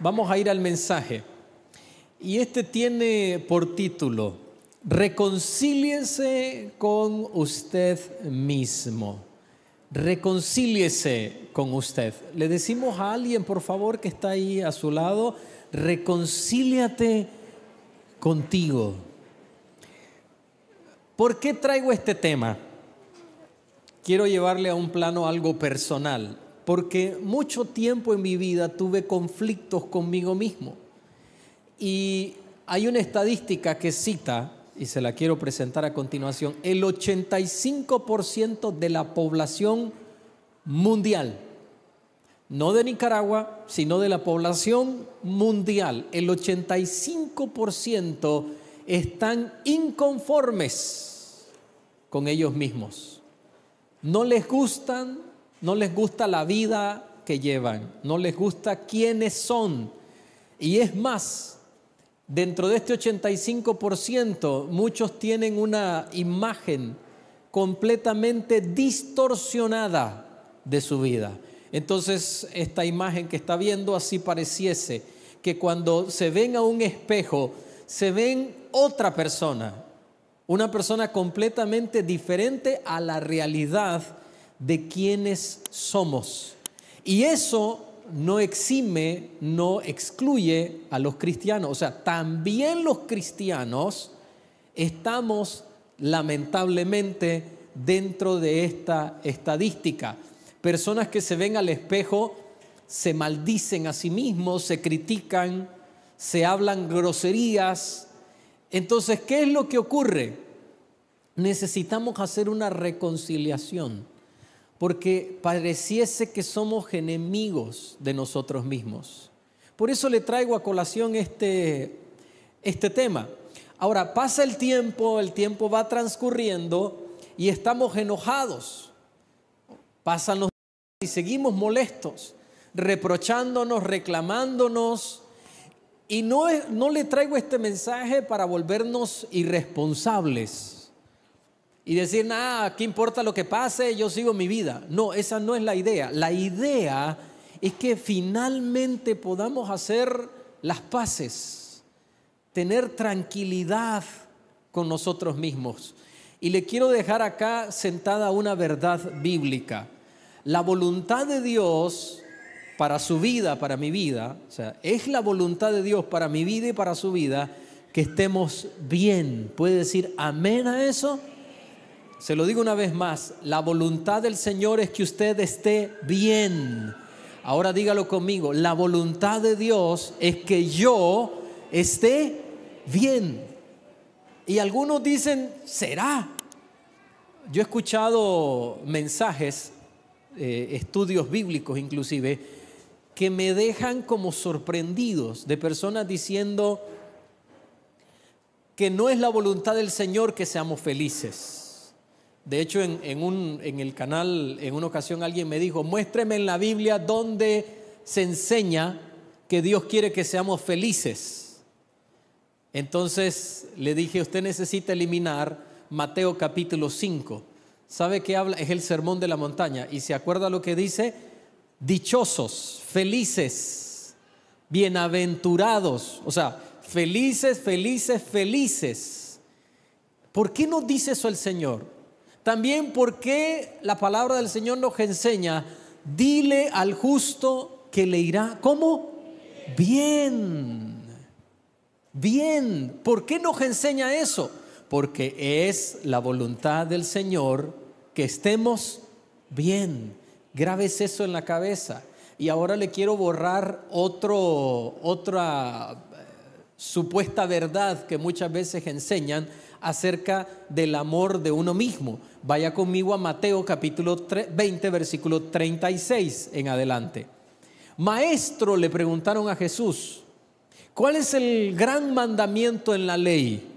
Vamos a ir al mensaje. Y este tiene por título: Reconcíliese con usted mismo. Reconcíliese con usted. Le decimos a alguien, por favor, que está ahí a su lado: reconcíliate contigo. ¿Por qué traigo este tema? Quiero llevarle a un plano algo personal, porque mucho tiempo en mi vida tuve conflictos conmigo mismo. Y hay una estadística que cita, y se la quiero presentar a continuación: el 85% de la población mundial, no de Nicaragua, sino de la población mundial, el 85% están inconformes con ellos mismos. No les gusta la vida que llevan, no les gusta quiénes son. Y es más, dentro de este 85%, muchos tienen una imagen completamente distorsionada de su vida. Entonces, esta imagen que está viendo, así pareciese que cuando se ven a un espejo, se ven otra persona, una persona completamente diferente a la realidad de quienes somos. Y eso no exime, no excluye a los cristianos. O sea, también los cristianos estamos lamentablemente dentro de esta estadística. Personas que se ven al espejo, se maldicen a sí mismos, se critican, se hablan groserías. Entonces, ¿qué es lo que ocurre? Necesitamos hacer una reconciliación, porque pareciese que somos enemigos de nosotros mismos. Por eso le traigo a colación este tema. Ahora, pasa el tiempo va transcurriendo y estamos enojados. Pasan los días y seguimos molestos, reprochándonos, reclamándonos. Y no le traigo este mensaje para volvernos irresponsables y decir, nada, ¿qué importa lo que pase? Yo sigo mi vida. No, esa no es la idea. La idea es que finalmente podamos hacer las paces, tener tranquilidad con nosotros mismos. Y le quiero dejar acá sentada una verdad bíblica. La voluntad de Dios para su vida, para mi vida, o sea, es la voluntad de Dios para mi vida y para su vida que estemos bien. ¿Puede decir amén a eso? Se lo digo una vez más: la voluntad del Señor es que usted esté bien. Ahora dígalo conmigo: la voluntad de Dios es que yo esté bien. Y algunos dicen, ¿será? Yo he escuchado mensajes, estudios bíblicos inclusive, que me dejan como sorprendidos, de personas diciendo que no es la voluntad del Señor que seamos felices. De hecho, en el canal, en una ocasión alguien me dijo, muéstreme en la Biblia donde se enseña que Dios quiere que seamos felices. Entonces le dije, usted necesita eliminar Mateo capítulo 5. ¿Sabe qué habla? Es el sermón de la montaña. ¿Y se acuerda lo que dice? Dichosos, felices, bienaventurados. O sea, felices, felices, felices. ¿Por qué nos dice eso el Señor? También, ¿por qué la palabra del Señor nos enseña? Dile al justo que le irá, ¿cómo? Bien. Bien. ¿Por qué nos enseña eso? Porque es la voluntad del Señor que estemos bien. Grábese eso en la cabeza. Y ahora le quiero borrar otra supuesta verdad que muchas veces enseñan acerca del amor de uno mismo. Vaya conmigo a Mateo capítulo 20, versículo 36 en adelante. Maestro, le preguntaron a Jesús, ¿cuál es el gran mandamiento en la ley?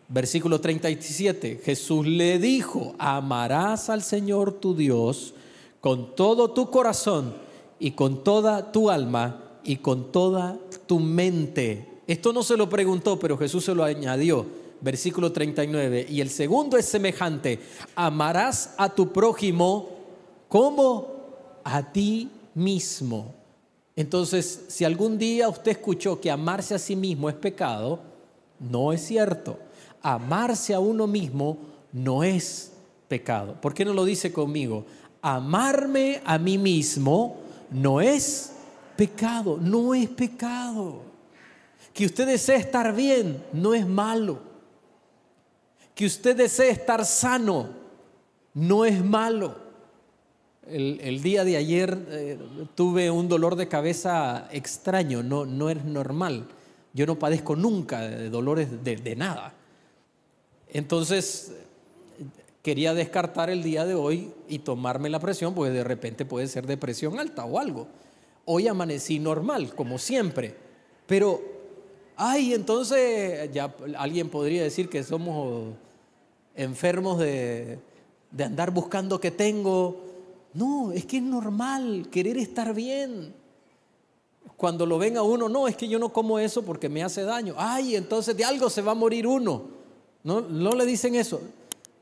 Versículo 37, Jesús le dijo, amarás al Señor tu Dios con todo tu corazón y con toda tu alma y con toda tu mente. Esto no se lo preguntó, pero Jesús se lo añadió. Versículo 39, y el segundo es semejante, amarás a tu prójimo como a ti mismo. Entonces, si algún día usted escuchó que amarse a sí mismo es pecado, no es cierto. Amarse a uno mismo no es pecado. ¿Por qué no lo dice conmigo? Amarme a mí mismo no es pecado, no es pecado. Que usted desee estar bien no es malo. Que usted desee estar sano no es malo. El día de ayer tuve un dolor de cabeza extraño, no es normal. Yo no padezco nunca de dolores de nada. Entonces quería descartar el día de hoy y tomarme la presión, porque de repente puede ser de presión alta o algo. Hoy amanecí normal, como siempre. Pero, entonces ya alguien podría decir que somos enfermos de andar buscando qué tengo. No, es que es normal querer estar bien. Cuando lo ven a uno, no, es que yo no como eso porque me hace daño. Entonces de algo se va a morir uno. No le dicen eso.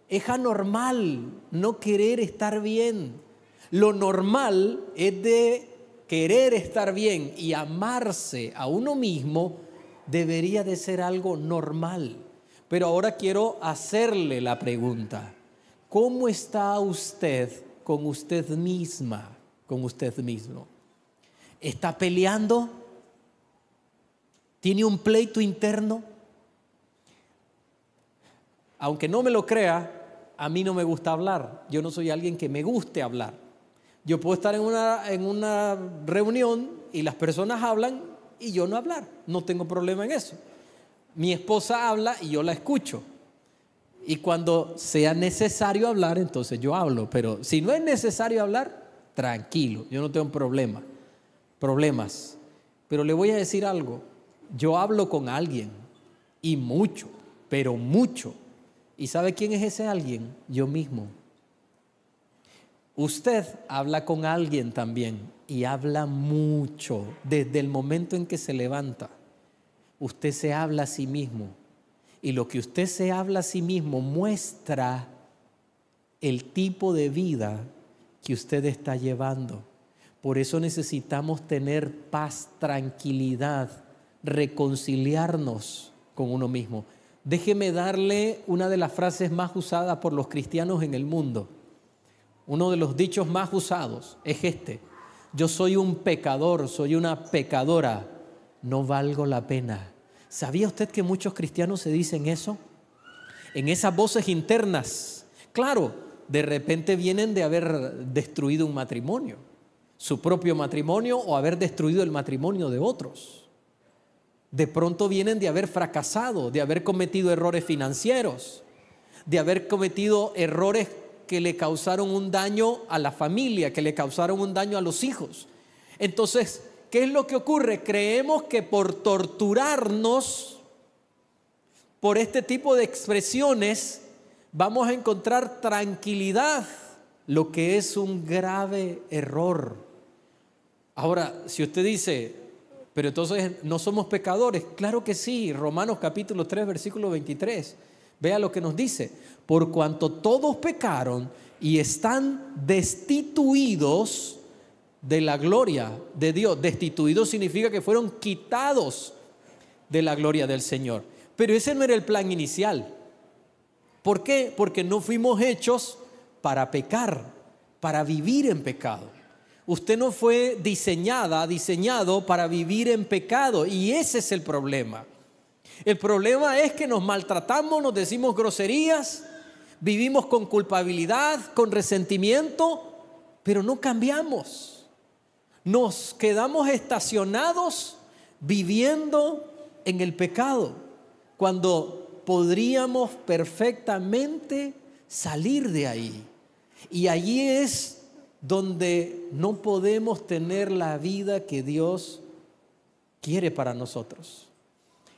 Es anormal no querer estar bien. Lo normal es de querer estar bien y amarse a uno mismo debería de ser algo normal. Pero ahora quiero hacerle la pregunta. ¿Cómo está usted con usted misma, con usted mismo? ¿Está peleando? ¿Tiene un pleito interno? Aunque no me lo crea, a mí no me gusta hablar. Yo no soy alguien que me guste hablar. Yo puedo estar en una reunión y las personas hablan y yo no hablar. No tengo problema en eso. Mi esposa habla y yo la escucho. Y cuando sea necesario hablar, entonces yo hablo. Pero si no es necesario hablar, tranquilo, yo no tengo problemas. Pero le voy a decir algo. Yo hablo con alguien y mucho, pero mucho. ¿Y sabe quién es ese alguien? Yo mismo. Usted habla con alguien también y habla mucho. Desde el momento en que se levanta, usted se habla a sí mismo. Y lo que usted se habla a sí mismo muestra el tipo de vida que usted está llevando. Por eso necesitamos tener paz, tranquilidad, reconciliarnos con uno mismo. Déjeme darle una de las frases más usadas por los cristianos en el mundo. Uno de los dichos más usados es este: yo soy un pecador, soy una pecadora, no valgo la pena. ¿Sabía usted que muchos cristianos se dicen eso? En esas voces internas. Claro, de repente vienen de haber destruido un matrimonio, su propio matrimonio, o haber destruido el matrimonio de otros. De pronto vienen de haber fracasado, de haber cometido errores financieros, de haber cometido errores que le causaron un daño a la familia, que le causaron un daño a los hijos. Entonces, ¿qué es lo que ocurre? Creemos que por torturarnos, por este tipo de expresiones, vamos a encontrar tranquilidad, lo que es un grave error. Ahora, si usted dice, pero entonces no somos pecadores, claro que sí. Romanos capítulo 3, versículo 23. Vea lo que nos dice: por cuanto todos pecaron y están destituidos de la gloria de Dios. Destituidos significa que fueron quitados de la gloria del Señor. Pero ese no era el plan inicial. ¿Por qué? Porque no fuimos hechos para pecar, para vivir en pecado. Usted no fue diseñado para vivir en pecado, y ese es el problema. El problema es que nos maltratamos, nos decimos groserías, vivimos con culpabilidad, con resentimiento, pero no cambiamos. Nos quedamos estacionados viviendo en el pecado, cuando podríamos perfectamente salir de ahí. Y allí es donde no podemos tener la vida que Dios quiere para nosotros.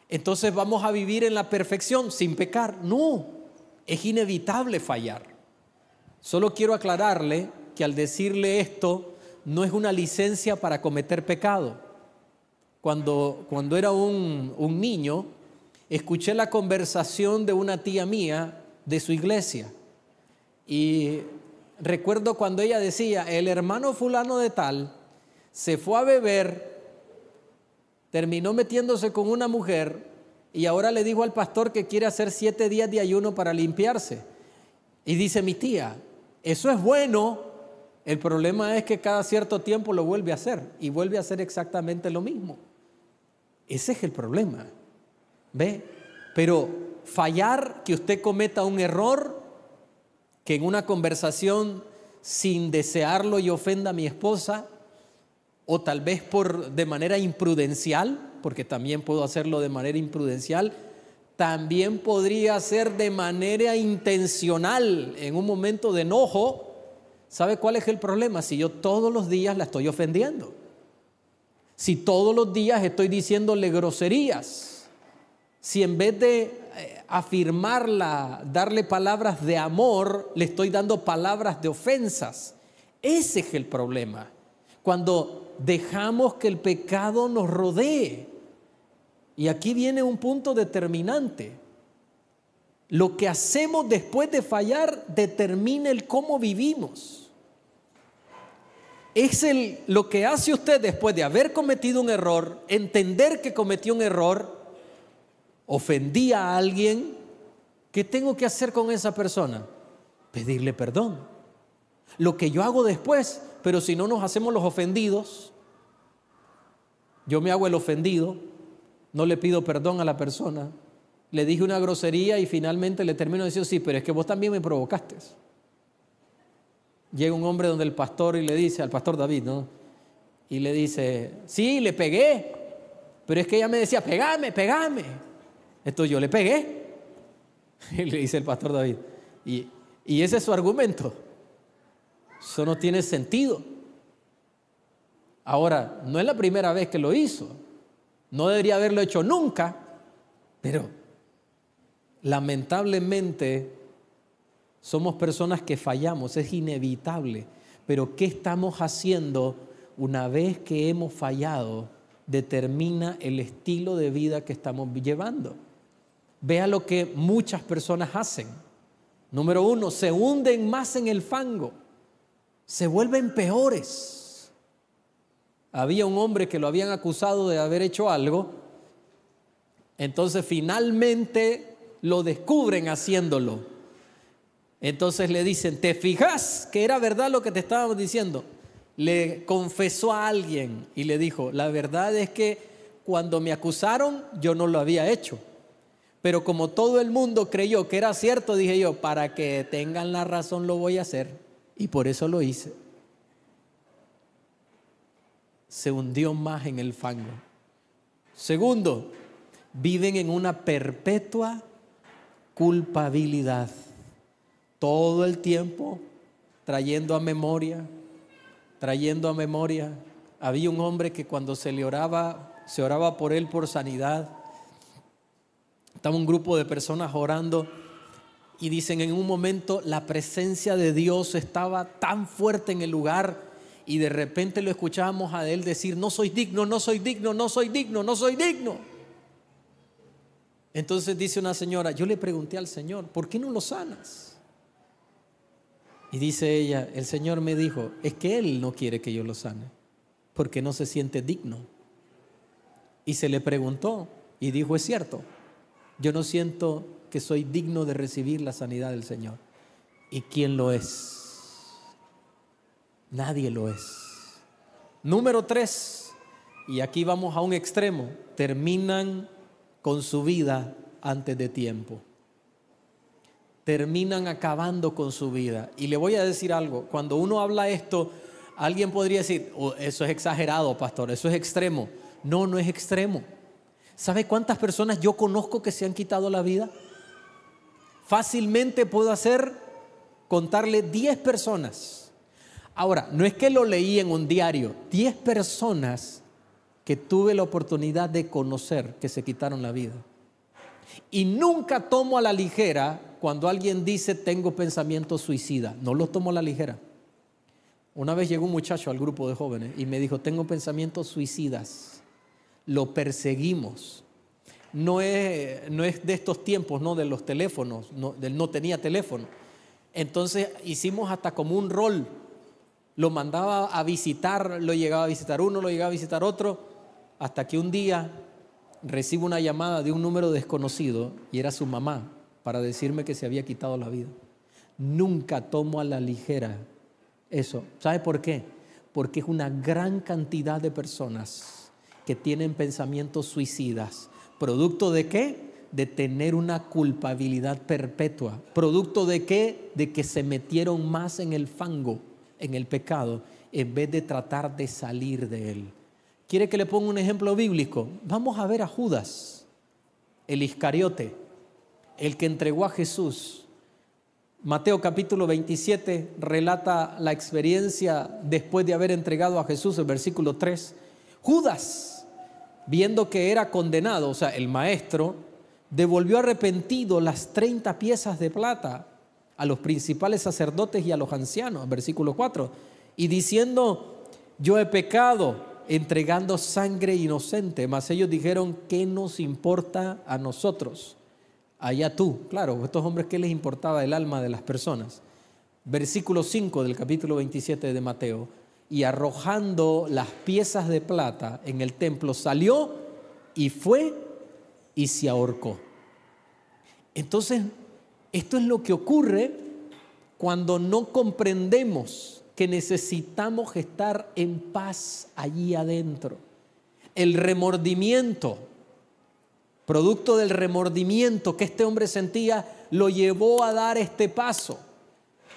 Entonces vamos a vivir en la perfección sin pecar. No, es inevitable fallar. Solo quiero aclararle que al decirle esto no es una licencia para cometer pecado. Cuando era un niño, escuché la conversación de una tía mía de su iglesia. Y recuerdo cuando ella decía: el hermano fulano de tal se fue a beber, terminó metiéndose con una mujer y ahora le dijo al pastor que quiere hacer 7 días de ayuno para limpiarse. Y dice mi tía, eso es bueno, el problema es que cada cierto tiempo lo vuelve a hacer y vuelve a hacer exactamente lo mismo. Ese es el problema, ¿ve? Pero fallar, que usted cometa un error, que en una conversación sin desearlo yo ofenda a mi esposa, o tal vez de manera imprudencial, porque también puedo hacerlo de manera imprudencial, también podría ser de manera intencional en un momento de enojo. ¿Sabe cuál es el problema? Si yo todos los días la estoy ofendiendo, si todos los días estoy diciéndole groserías, si en vez de afirmarla, darle palabras de amor, le estoy dando palabras de ofensas. Ese es el problema. Cuando dejamos que el pecado nos rodee. Y aquí viene un punto determinante. Lo que hacemos después de fallar determina el cómo vivimos. Es lo que hace usted después de haber cometido un error, entender que cometió un error, ofendí a alguien. ¿Qué tengo que hacer con esa persona? Pedirle perdón. Lo que yo hago después, pero si no nos hacemos los ofendidos, yo me hago el ofendido, no le pido perdón a la persona, le dije una grosería y finalmente le termino diciendo, sí, pero es que vos también me provocaste. Llega un hombre donde el pastor y le dice, al pastor David, ¿no? Y le dice, sí, le pegué, pero es que ella me decía, pegame, pegame. Entonces yo le pegué. Y le dice el pastor David, y ese es su argumento. Eso no tiene sentido. Ahora, no es la primera vez que lo hizo, no debería haberlo hecho nunca, pero lamentablemente somos personas que fallamos, es inevitable. Pero ¿qué estamos haciendo una vez que hemos fallado? Determina el estilo de vida que estamos llevando. Vea lo que muchas personas hacen. Número 1, se hunden más en el fango, se vuelven peores. Había un hombre que lo habían acusado de haber hecho algo, entonces finalmente lo descubren haciéndolo. Entonces le dicen, ¿te fijas que era verdad lo que te estábamos diciendo? Le confesó a alguien y le dijo, la verdad es que cuando me acusaron yo no lo había hecho, pero como todo el mundo creyó que era cierto, dije yo, para que tengan la razón lo voy a hacer, y por eso lo hice. Se hundió más en el fango. Segundo, viven en una perpetua culpabilidad, todo el tiempo trayendo a memoria. Había un hombre que cuando se oraba por él por sanidad. Estaba un grupo de personas orando y dicen, en un momento la presencia de Dios estaba tan fuerte en el lugar y de repente lo escuchábamos a él decir, no soy digno, no soy digno, no soy digno, no soy digno. Entonces dice una señora, yo le pregunté al Señor, ¿por qué no lo sanas? Y dice ella, el Señor me dijo, es que Él no quiere que yo lo sane, porque no se siente digno. Y se le preguntó y dijo, es cierto, yo no siento que soy digno de recibir la sanidad del Señor. ¿Y quién lo es? Nadie lo es. Número 3, y aquí vamos a un extremo, terminan con su vida antes de tiempo. Terminan acabando con su vida. Y le voy a decir algo, cuando uno habla esto, alguien podría decir, oh, eso es exagerado, pastor, eso es extremo. No, no es extremo. ¿Sabe cuántas personas yo conozco que se han quitado la vida? Fácilmente puedo contarle 10 personas. Ahora, no es que lo leí en un diario, 10 personas que tuve la oportunidad de conocer que se quitaron la vida. Y nunca tomo a la ligera cuando alguien dice tengo pensamientos suicidas, no los tomo a la ligera. Una vez llegó un muchacho al grupo de jóvenes y me dijo, tengo pensamientos suicidas. Lo perseguimos. No es de estos tiempos, no de los teléfonos, él no tenía teléfono. Entonces hicimos hasta como un rol. lo mandaba a visitar, lo llegaba a visitar uno, lo llegaba a visitar otro, hasta que un día recibo una llamada de un número desconocido y era su mamá para decirme que se había quitado la vida. Nunca tomo a la ligera eso. ¿Sabe por qué? Porque es una gran cantidad de personas que tienen pensamientos suicidas. ¿Producto de qué? De tener una culpabilidad perpetua. ¿Producto de qué? De que se metieron más en el fango, en el pecado, en vez de tratar de salir de él. ¿Quiere que le ponga un ejemplo bíblico? Vamos a ver a Judas, el Iscariote, el que entregó a Jesús. Mateo capítulo 27 relata la experiencia después de haber entregado a Jesús, el versículo 3. Judas, viendo que era condenado, o sea, el maestro, devolvió arrepentido las 30 piezas de plata a los principales sacerdotes y a los ancianos, versículo 4, y diciendo: yo he pecado, entregando sangre inocente. Mas ellos dijeron: ¿qué nos importa a nosotros? Allá tú. Claro, a estos hombres, ¿qué les importaba el alma de las personas? Versículo 5 del capítulo 27 de Mateo: y arrojando las piezas de plata en el templo, salió y fue y se ahorcó. Entonces, esto es lo que ocurre cuando no comprendemos que necesitamos estar en paz allí adentro. El remordimiento, producto del remordimiento que este hombre sentía, lo llevó a dar este paso,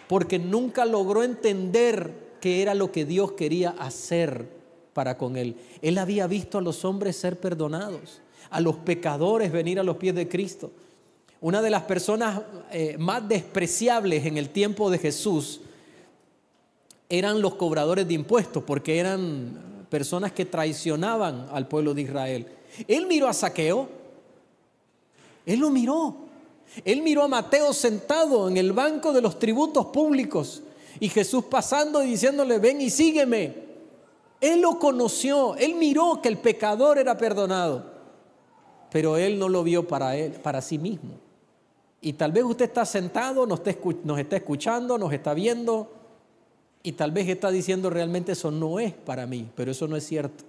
porque nunca logró entender qué era lo que Dios quería hacer para con él. Él había visto a los hombres ser perdonados, a los pecadores venir a los pies de Cristo. Una de las personas más despreciables en el tiempo de Jesús eran los cobradores de impuestos, porque eran personas que traicionaban al pueblo de Israel. Él miró a Zaqueo, él lo miró. Él miró a Mateo sentado en el banco de los tributos públicos y Jesús pasando y diciéndole: ven y sígueme. Él lo conoció, él miró que el pecador era perdonado, pero él no lo vio para él, para sí mismo. Y tal vez usted está sentado, nos está escuchando, nos está viendo, y tal vez está diciendo: realmente eso no es para mí. Pero eso no es cierto.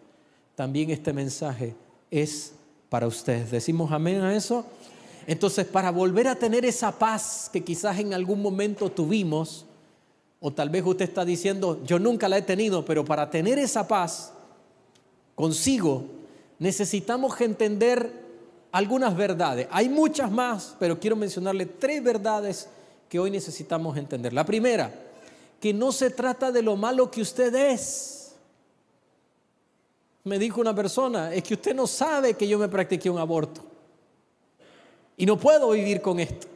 También este mensaje es para usted. ¿Decimos amén a eso? Entonces, para volver a tener esa paz que quizás en algún momento tuvimos, o tal vez usted está diciendo: yo nunca la he tenido, pero para tener esa paz consigo necesitamos entender algunas verdades. Hay muchas más, pero quiero mencionarle 3 verdades que hoy necesitamos entender. La primera: que no se trata de lo malo que usted es. Me dijo una persona: es que usted no sabe que yo me practiqué un aborto y no puedo vivir con esto.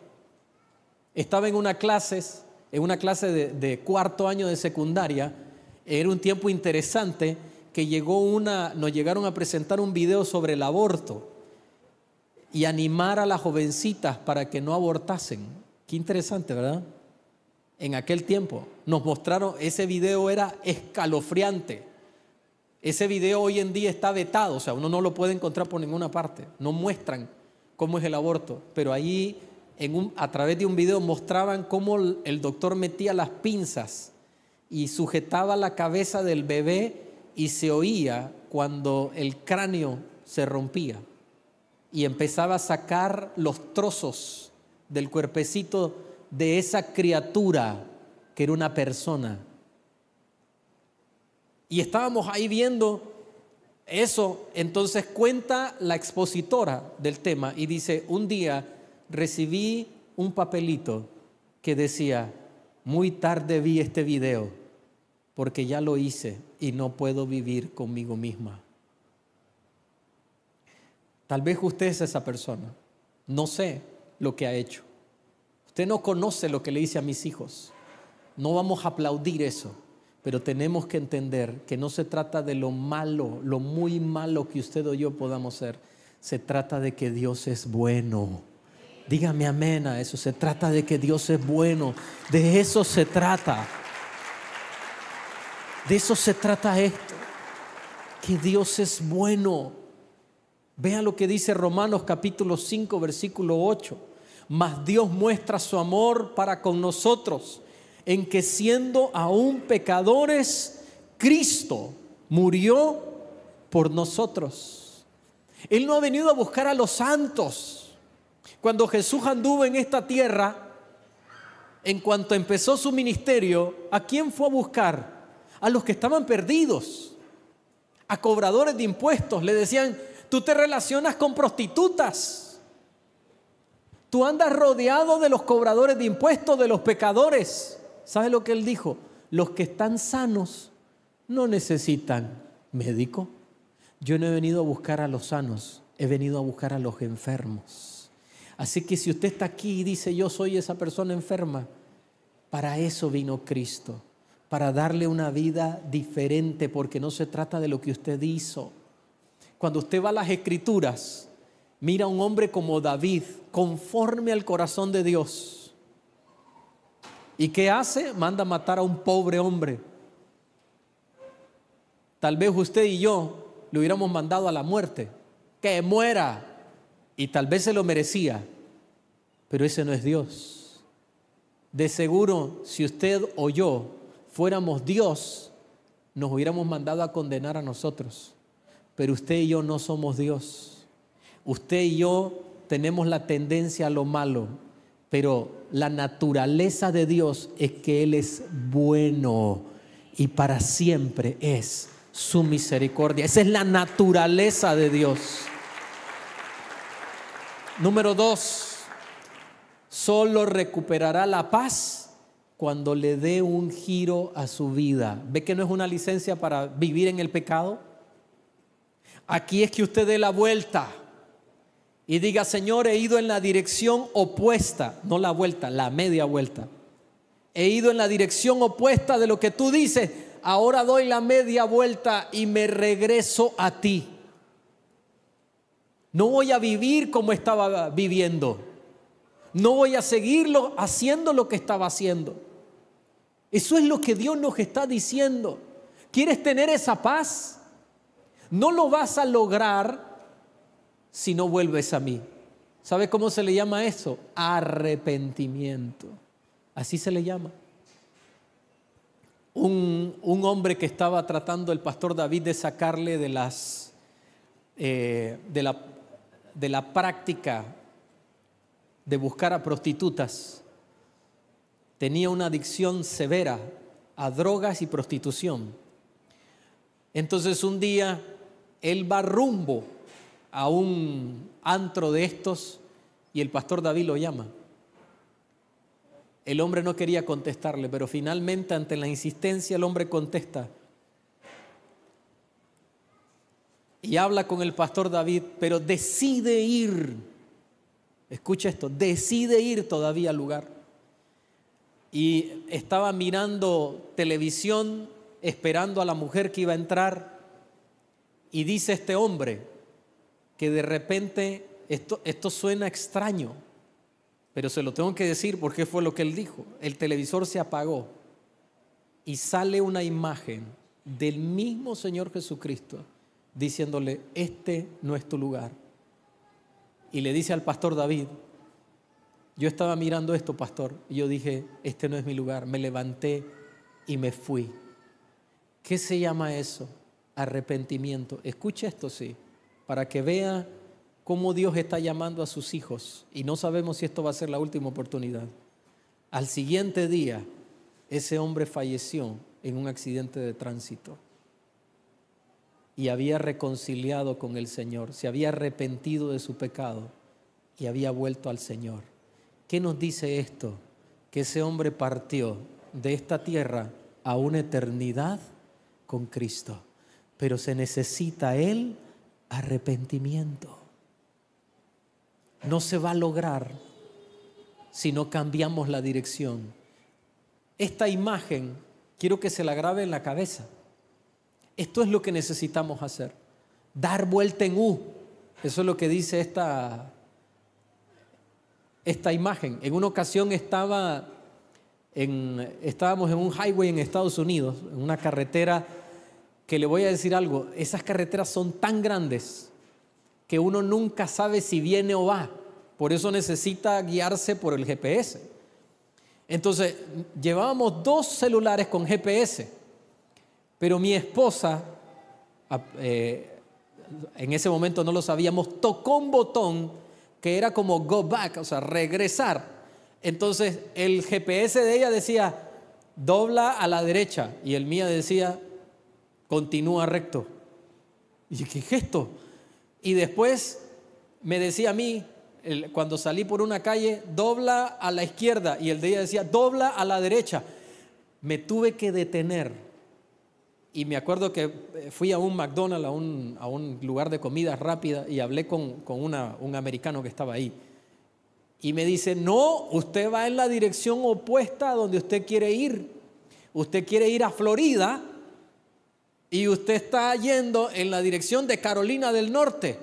Estaba en una clase de 4º año de secundaria. Era un tiempo interesante que nos llegaron a presentar un video sobre el aborto y animar a las jovencitas para que no abortasen. Qué interesante, ¿verdad? En aquel tiempo nos mostraron, ese video era escalofriante. Ese video hoy en día está vetado, o sea, uno no lo puede encontrar por ninguna parte. No muestran cómo es el aborto, pero ahí a través de un video mostraban cómo el doctor metía las pinzas y sujetaba la cabeza del bebé y se oía cuando el cráneo se rompía y empezaba a sacar los trozos del cuerpecito de esa criatura que era una persona. Y estábamos ahí viendo eso. Entonces cuenta la expositora del tema y dice: un día recibí un papelito que decía: muy tarde vi este video porque ya lo hice y no puedo vivir conmigo misma. Tal vez usted es esa persona. No sé lo que ha hecho. Usted no conoce lo que le hice a mis hijos. No vamos a aplaudir eso, pero tenemos que entender que no se trata de lo malo, lo muy malo que usted o yo podamos ser. Se trata de que Dios es bueno. Dígame amén a eso. Se trata de que Dios es bueno. De eso se trata. De eso se trata esto. Que Dios es bueno. Vea lo que dice Romanos capítulo 5 versículo 8. Mas Dios muestra su amor para con nosotros, en que siendo aún pecadores, Cristo murió por nosotros. Él no ha venido a buscar a los santos. Cuando Jesús anduvo en esta tierra, en cuanto empezó su ministerio, ¿a quién fue a buscar? A los que estaban perdidos, a cobradores de impuestos. Le decían: tú te relacionas con prostitutas, tú andas rodeado de los cobradores de impuestos, de los pecadores. ¿Sabe lo que él dijo? Los que están sanos no necesitan médico. Yo no he venido a buscar a los sanos, he venido a buscar a los enfermos. Así que si usted está aquí y dice: yo soy esa persona enferma, para eso vino Cristo, para darle una vida diferente, porque no se trata de lo que usted hizo. Cuando usted va a las Escrituras, mira a un hombre como David, conforme al corazón de Dios. ¿Y qué hace? Manda a matar a un pobre hombre. Tal vez usted y yo le hubiéramos mandado a la muerte, que muera, y tal vez se lo merecía, pero ese no es Dios. De seguro, si usted o yo fuéramos Dios, nos hubiéramos mandado a condenar a nosotros, pero usted y yo no somos Dios. Usted y yo tenemos la tendencia a lo malo, pero la naturaleza de Dios es que Él es bueno y para siempre es su misericordia. Esa es la naturaleza de Dios. Número 2, solo recuperará la paz cuando le dé un giro a su vida. ¿Ve que no es una licencia para vivir en el pecado? Aquí es que usted dé la vuelta y diga: Señor, he ido en la dirección opuesta, no la vuelta, la media vuelta. He ido en la dirección opuesta de lo que tú dices. Ahora doy la media vuelta y me regreso a ti. No voy a vivir como estaba viviendo. No voy a seguirlo haciendo lo que estaba haciendo. Eso es lo que Dios nos está diciendo. ¿Quieres tener esa paz? No lo vas a lograr si no vuelves a mí. ¿Sabe cómo se le llama eso? Arrepentimiento. Así se le llama. Un hombre que estaba tratando el pastor David de sacarle de la práctica de buscar a prostitutas, tenía una adicción severa a drogas y prostitución. Entonces un día él va rumbo a un antro de estos y el pastor David lo llama. El hombre no quería contestarle, pero finalmente, ante la insistencia, el hombre contesta y habla con el pastor David, pero decide ir. Escucha esto, decide ir todavía al lugar. Y estaba mirando televisión, esperando a la mujer que iba a entrar, y dice este hombre que de repente esto suena extraño, pero se lo tengo que decir porque fue lo que él dijo. El televisor se apagó y sale una imagen del mismo Señor Jesucristo diciéndole: este no es tu lugar. Y le dice al pastor David: yo estaba mirando esto, pastor, y yo dije: este no es mi lugar. Me levanté y me fui. ¿Qué se llama eso? Arrepentimiento. Escuche esto, sí, para que vea cómo Dios está llamando a sus hijos, y no sabemos si esto va a ser la última oportunidad. Al siguiente día, ese hombre falleció en un accidente de tránsito y había reconciliado con el Señor, se había arrepentido de su pecado y había vuelto al Señor. ¿Qué nos dice esto? Que ese hombre partió de esta tierra a una eternidad con Cristo, pero se necesita el arrepentimiento. No se va a lograr si no cambiamos la dirección. Esta imagen quiero que se la grabe en la cabeza. Esto es lo que necesitamos hacer: dar vuelta en U. Eso es lo que dice esta imagen. En una ocasión estábamos en un highway en Estados Unidos, en una carretera que, le voy a decir algo, esas carreteras son tan grandes que uno nunca sabe si viene o va. Por eso necesita guiarse por el GPS. Entonces, llevábamos 2 celulares con GPS, pero mi esposa, en ese momento no lo sabíamos, tocó un botón que era como go back, o sea, regresar. Entonces, el GPS de ella decía, dobla a la derecha, y el mío decía, continúa recto. Y yo, ¿qué es esto? Y después me decía a mí, cuando salí por una calle, dobla a la izquierda, y el de ella decía, dobla a la derecha. Me tuve que detener, y me acuerdo que fui a un McDonald's, a un lugar de comida rápida, y hablé con un americano que estaba ahí, y me dice, no, usted va en la dirección opuesta a donde usted quiere ir. Usted quiere ir a Florida, y usted está yendo en la dirección de Carolina del Norte.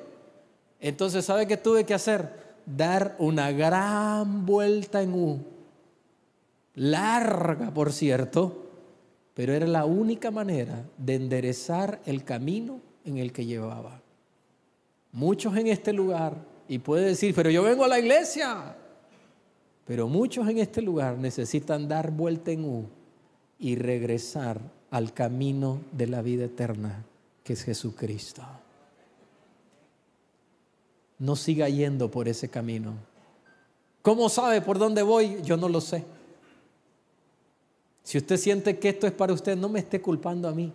Entonces, ¿sabe qué tuve que hacer? Dar una gran vuelta en U, larga por cierto, pero era la única manera de enderezar el camino en el que llevaba. Muchos en este lugar, y puede decir, pero yo vengo a la iglesia, pero muchos en este lugar necesitan dar vuelta en U y regresar al camino de la vida eterna, que es Jesucristo. No siga yendo por ese camino. ¿Cómo sabe por dónde voy? Yo no lo sé. Si usted siente que esto es para usted, no me esté culpando a mí,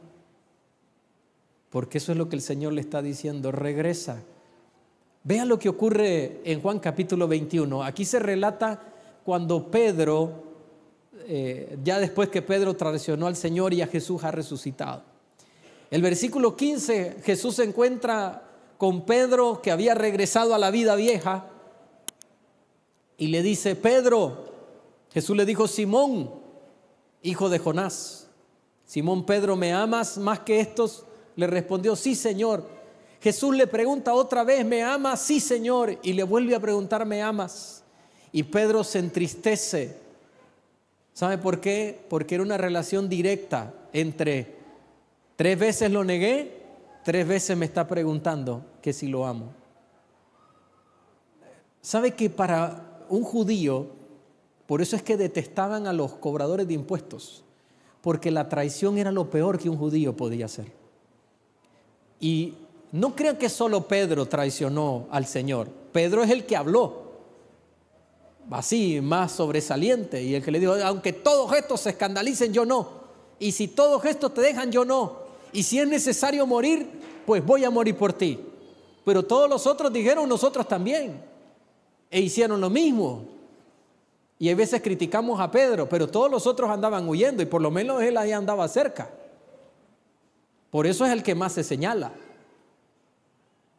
porque eso es lo que el Señor le está diciendo. Regresa. Vea lo que ocurre en Juan capítulo 21. Aquí se relata cuando Pedro, ya después que Pedro traicionó al Señor y a Jesús ha resucitado. El versículo 15, Jesús se encuentra con Pedro, que había regresado a la vida vieja, y le dice, Pedro, Jesús le dijo, Simón, hijo de Jonás, Simón Pedro, ¿me amas más que estos? Le respondió, sí, Señor. Jesús le pregunta otra vez, ¿me amas? Sí, Señor. Y le vuelve a preguntar, ¿me amas? Y Pedro se entristece. ¿Sabe por qué? Porque era una relación directa entre 3 veces lo negué, 3 veces me está preguntando que si lo amo. ¿Sabe que para un judío, por eso es que detestaban a los cobradores de impuestos? Porque la traición era lo peor que un judío podía hacer. Y no crean que solo Pedro traicionó al Señor. Pedro es el que habló, así más sobresaliente, y el que le dijo, aunque todos estos se escandalicen, yo no. Y si todos estos te dejan, yo no. Y si es necesario morir, pues voy a morir por ti. Pero todos los otros dijeron, nosotros también. E hicieron lo mismo. Y a veces criticamos a Pedro, pero todos los otros andaban huyendo, y por lo menos él ahí andaba cerca. Por eso es el que más se señala.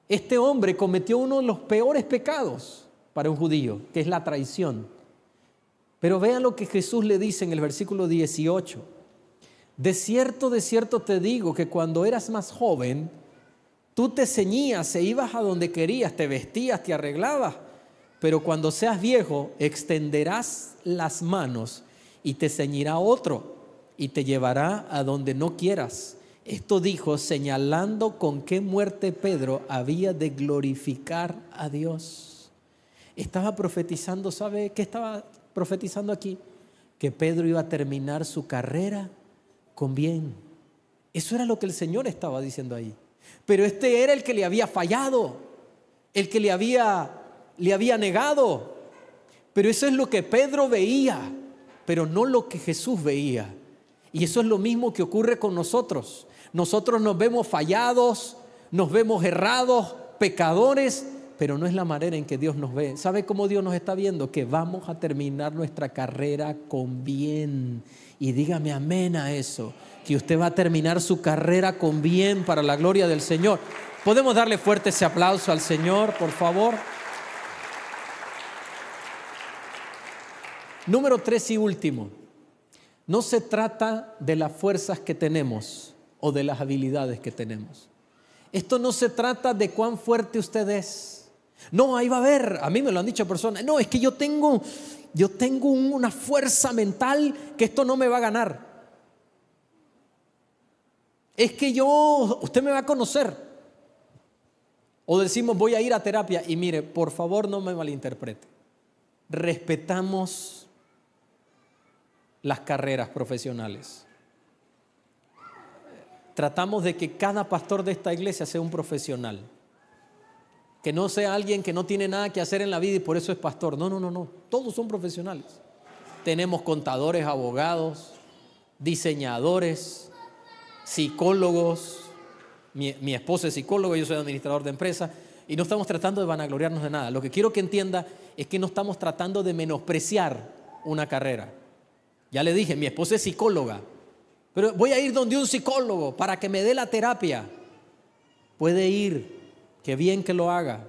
Este hombre cometió uno de los peores pecados para un judío, que es la traición. Pero vean lo que Jesús le dice en el versículo 18. De cierto te digo que cuando eras más joven, tú te ceñías e ibas a donde querías, te vestías, te arreglabas. Pero cuando seas viejo, extenderás las manos y te ceñirá otro y te llevará a donde no quieras. Esto dijo señalando con qué muerte Pedro había de glorificar a Dios. Estaba profetizando, ¿sabe qué estaba profetizando aquí? Que Pedro iba a terminar su carrera con bien. Eso era lo que el Señor estaba diciendo ahí. Pero este era el que le había fallado, el que le había negado. Pero eso es lo que Pedro veía, pero no lo que Jesús veía. Y eso es lo mismo que ocurre con nosotros. Nosotros nos vemos fallados, nos vemos errados, pecadores, pero no es la manera en que Dios nos ve. ¿Sabe cómo Dios nos está viendo? Que vamos a terminar nuestra carrera con bien. Y dígame amén a eso, que usted va a terminar su carrera con bien para la gloria del Señor. ¿Podemos darle fuerte ese aplauso al Señor, por favor? Número 3 y último. No se trata de las fuerzas que tenemos o de las habilidades que tenemos. Esto no se trata de cuán fuerte usted es. No, ahí va a haber, a mí me lo han dicho personas, no, es que yo tengo una fuerza mental que esto no me va a ganar. Es que usted me va a conocer. O decimos, voy a ir a terapia. Y mire, por favor no me malinterprete. Respetamos las carreras profesionales. Tratamos de que cada pastor de esta iglesia sea un profesional. Que no sea alguien que no tiene nada que hacer en la vida y por eso es pastor. No. Todos son profesionales. Tenemos contadores, abogados, diseñadores, psicólogos. Mi esposa es psicólogo, yo soy administrador de empresa. Y no estamos tratando de vanagloriarnos de nada. Lo que quiero que entienda es que no estamos tratando de menospreciar una carrera. Ya le dije, mi esposa es psicóloga. Pero voy a ir donde un psicólogo para que me dé la terapia. Puede ir, qué bien que lo haga.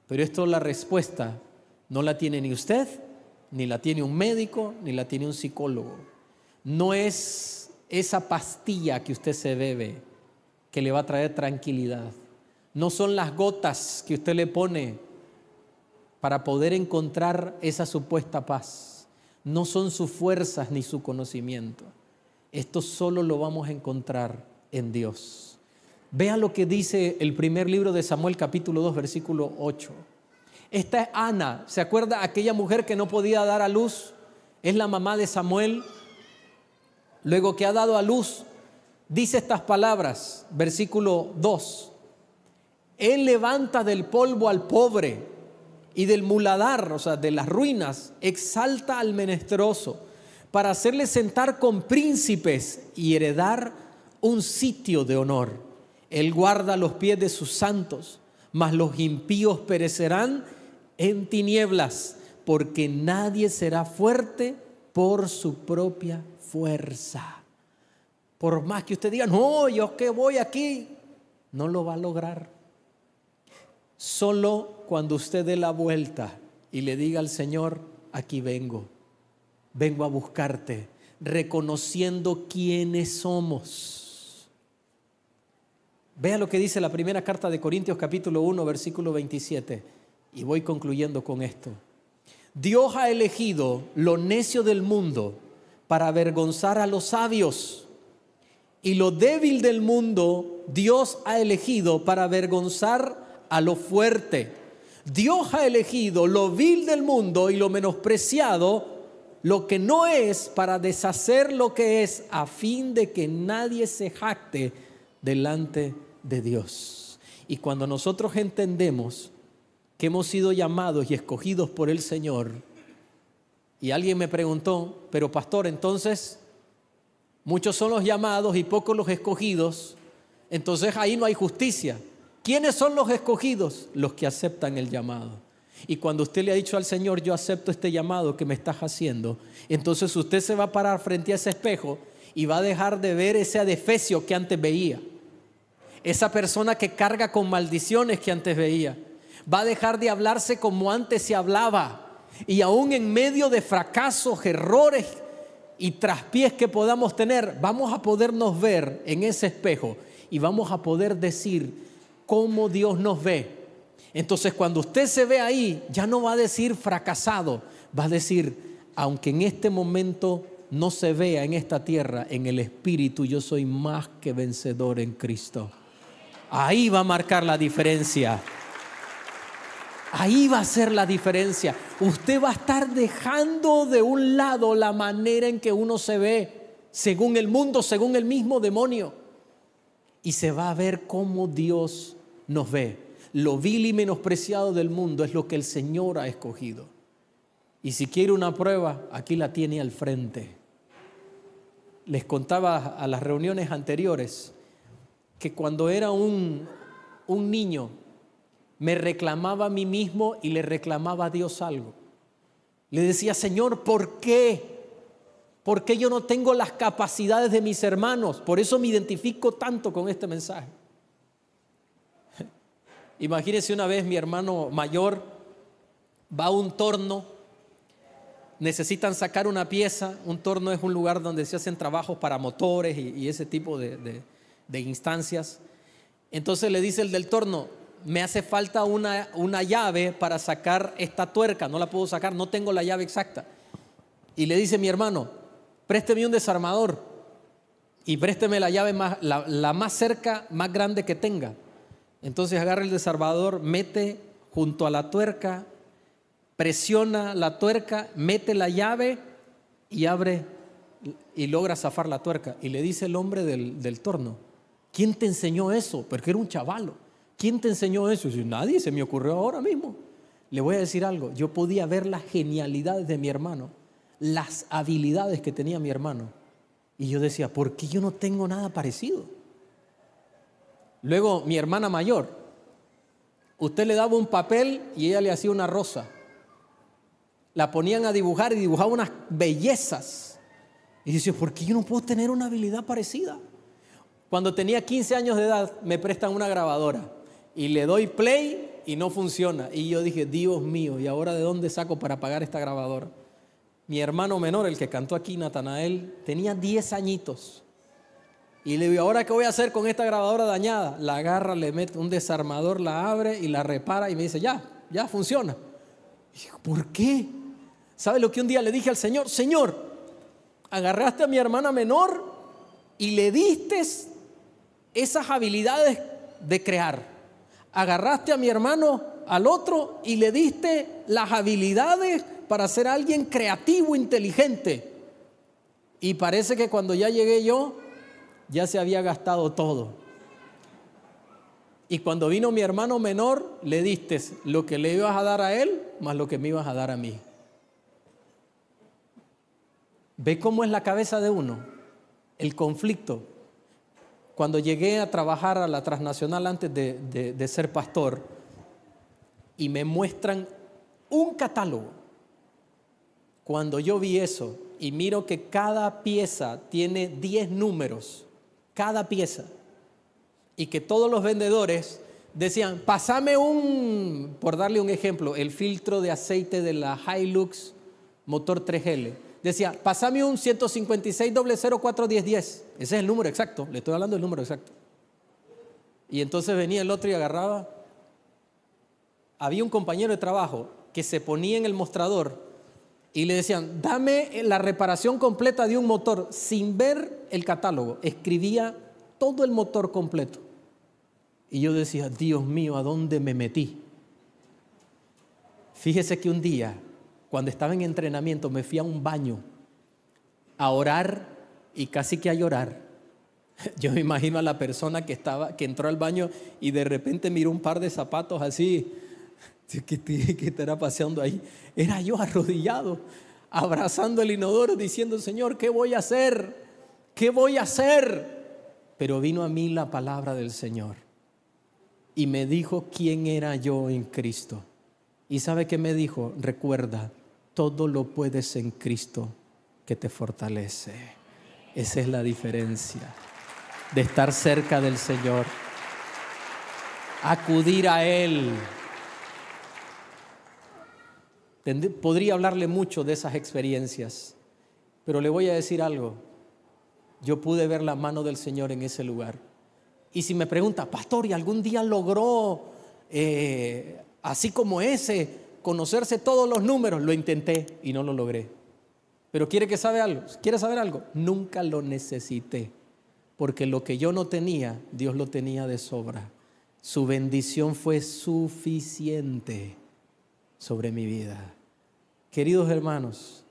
Pero esto, la respuesta no la tiene ni usted, ni la tiene un médico, ni la tiene un psicólogo. No es esa pastilla que usted se bebe que le va a traer tranquilidad. No son las gotas que usted le pone para poder encontrar esa supuesta paz. No son sus fuerzas ni su conocimiento. Esto solo lo vamos a encontrar en Dios. Vea lo que dice el primer libro de Samuel, capítulo 2, versículo 8. Esta es Ana. ¿Se acuerda aquella mujer que no podía dar a luz? Es la mamá de Samuel. Luego que ha dado a luz, dice estas palabras, versículo 2. Él levanta del polvo al pobre y del muladar, o sea, de las ruinas, exalta al menesteroso para hacerle sentar con príncipes y heredar un sitio de honor. Él guarda los pies de sus santos, mas los impíos perecerán en tinieblas, porque nadie será fuerte por su propia fuerza. Por más que usted diga, no, yo que voy aquí, no lo va a lograr. Solo cuando usted dé la vuelta y le diga al Señor, aquí vengo a buscarte, reconociendo quiénes somos. Vea lo que dice la primera carta de Corintios capítulo 1, versículo 27, y voy concluyendo con esto. Dios ha elegido lo necio del mundo para avergonzar a los sabios, y lo débil del mundo Dios ha elegido para avergonzar a lo fuerte. Dios ha elegido lo vil del mundo y lo menospreciado, lo que no es, para deshacer lo que es, a fin de que nadie se jacte delante de Dios. Y cuando nosotros entendemos que hemos sido llamados y escogidos por el Señor, y alguien me preguntó, pero pastor, entonces muchos son los llamados y pocos los escogidos, entonces ahí no hay justicia. ¿Quiénes son los escogidos? Los que aceptan el llamado. Y cuando usted le ha dicho al Señor, yo acepto este llamado que me estás haciendo, entonces usted se va a parar frente a ese espejo y va a dejar de ver ese adefesio que antes veía, esa persona que carga con maldiciones que antes veía. Va a dejar de hablarse como antes se hablaba, y aún en medio de fracasos, errores y traspiés que podamos tener, vamos a podernos ver en ese espejo y vamos a poder decir cómo Dios nos ve. Entonces, cuando usted se ve ahí, ya no va a decir fracasado, va a decir, aunque en este momento no se vea en esta tierra, en el espíritu yo soy más que vencedor en Cristo. Ahí va a marcar la diferencia. Ahí va a ser la diferencia. Usted va a estar dejando de un lado la manera en que uno se ve, según el mundo, según el mismo demonio, y se va a ver cómo Dios nos ve. Lo vil y menospreciado del mundo es lo que el Señor ha escogido. Y si quiere una prueba, aquí la tiene al frente. Les contaba a las reuniones anteriores que cuando era un niño me reclamaba a mí mismo y le reclamaba a Dios algo. Le decía, Señor, ¿por qué? ¿Por qué yo no tengo las capacidades de mis hermanos? Por eso me identifico tanto con este mensaje. Imagínense, una vez mi hermano mayor va a un torno, necesitan sacar una pieza. Un torno es un lugar donde se hacen trabajos para motores y ese tipo de instancias. Entonces le dice el del torno, me hace falta una llave para sacar esta tuerca, no la puedo sacar, no tengo la llave exacta. Y le dice mi hermano, présteme un desarmador y présteme la llave la más cerca, más grande que tenga. Entonces agarra el desarmador, mete junto a la tuerca, presiona la tuerca, mete la llave y abre y logra zafar la tuerca. Y le dice el hombre del torno: ¿quién te enseñó eso? Porque era un chavalo. ¿Quién te enseñó eso? Y dice: nadie, se me ocurrió ahora mismo. Le voy a decir algo: yo podía ver las genialidades de mi hermano, las habilidades que tenía mi hermano. Y yo decía: ¿por qué yo no tengo nada parecido? Luego mi hermana mayor, usted le daba un papel y ella le hacía una rosa. La ponían a dibujar y dibujaba unas bellezas. Y dice: ¿por qué yo no puedo tener una habilidad parecida? Cuando tenía 15 años de edad me prestan una grabadora y le doy play y no funciona. Y yo dije: Dios mío, ¿y ahora de dónde saco para pagar esta grabadora? Mi hermano menor, el que cantó aquí, Natanael, tenía 10 añitos. Y le digo: ¿ahora qué voy a hacer con esta grabadora dañada? La agarra, le mete un desarmador, la abre y la repara y me dice: ya funciona. Y digo: ¿por qué? ¿Sabe lo que un día le dije al Señor? Señor, agarraste a mi hermana menor y le diste esas habilidades de crear. Agarraste a mi hermano, al otro, y le diste las habilidades para ser alguien creativo, inteligente. Y parece que cuando ya llegué yo, ya se había gastado todo. Y cuando vino mi hermano menor, le diste lo que le ibas a dar a él, más lo que me ibas a dar a mí. ¿Ve cómo es la cabeza de uno? El conflicto. Cuando llegué a trabajar a la transnacional antes de ser pastor, y me muestran un catálogo, cuando yo vi eso y miro que cada pieza tiene 10 números, cada pieza, y que todos los vendedores decían: pásame por darle un ejemplo, el filtro de aceite de la Hilux motor 3L. Decía: pásame un 156-004-1010. Ese es el número exacto, le estoy hablando del número exacto. Y entonces venía el otro y agarraba. Había un compañero de trabajo que se ponía en el mostrador y le decían: dame la reparación completa de un motor, sin ver el catálogo. Escribía todo el motor completo. Y yo decía: Dios mío, ¿a dónde me metí? Fíjese que un día, cuando estaba en entrenamiento, me fui a un baño a orar y casi que a llorar. Yo me imagino a la persona que entró al baño y de repente miró un par de zapatos así. ¿Qué estará paseando ahí? Era yo arrodillado, abrazando el inodoro, diciendo: Señor, ¿qué voy a hacer? ¿Qué voy a hacer? Pero vino a mí la palabra del Señor y me dijo quién era yo en Cristo. ¿Y sabe qué me dijo? Recuerda, todo lo puedes en Cristo que te fortalece. Esa es la diferencia de estar cerca del Señor, acudir a Él. Podría hablarle mucho de esas experiencias, pero le voy a decir algo. Yo pude ver la mano del Señor en ese lugar. Y si me pregunta: pastor, ¿y algún día logró, así como ese, conocerse todos los números? Lo intenté y no lo logré. Pero ¿quiere saber algo? Nunca lo necesité, porque lo que yo no tenía, Dios lo tenía de sobra. Su bendición fue suficiente sobre mi vida. Queridos hermanos,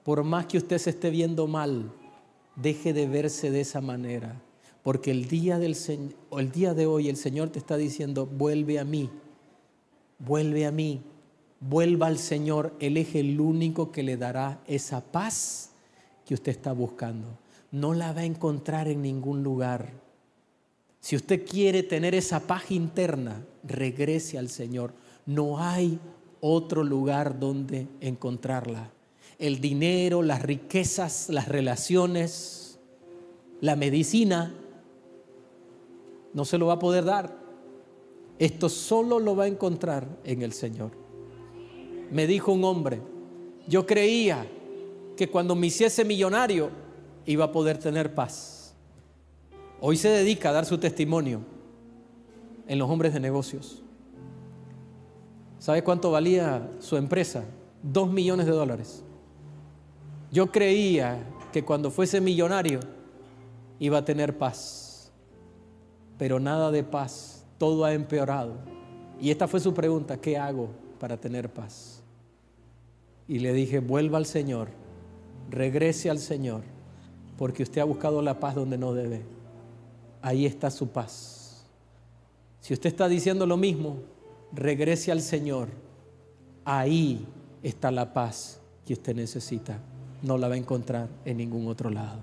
por más que usted se esté viendo mal, deje de verse de esa manera, porque el día de hoy el Señor te está diciendo: vuelve a mí, vuelva al Señor. Él es el único que le dará esa paz que usted está buscando. No la va a encontrar en ningún lugar. Si usted quiere tener esa paz interna, regrese al Señor. No hay otro lugar donde encontrarla. El dinero, las riquezas, las relaciones, la medicina, no se lo va a poder dar. Esto solo lo va a encontrar en el Señor. Me dijo un hombre: yo creía que cuando me hiciese millonario iba a poder tener paz. Hoy se dedica a dar su testimonio en los hombres de negocios. ¿Sabe cuánto valía su empresa? $2 millones. Yo creía que cuando fuese millonario iba a tener paz, pero nada de paz, todo ha empeorado. Y esta fue su pregunta: ¿qué hago para tener paz? Y le dije: vuelva al Señor regrese al Señor, porque usted ha buscado la paz donde no debe. Ahí está su paz. Si usted está diciendo lo mismo, regrese al Señor. Ahí está la paz que usted necesita. No la va a encontrar en ningún otro lado.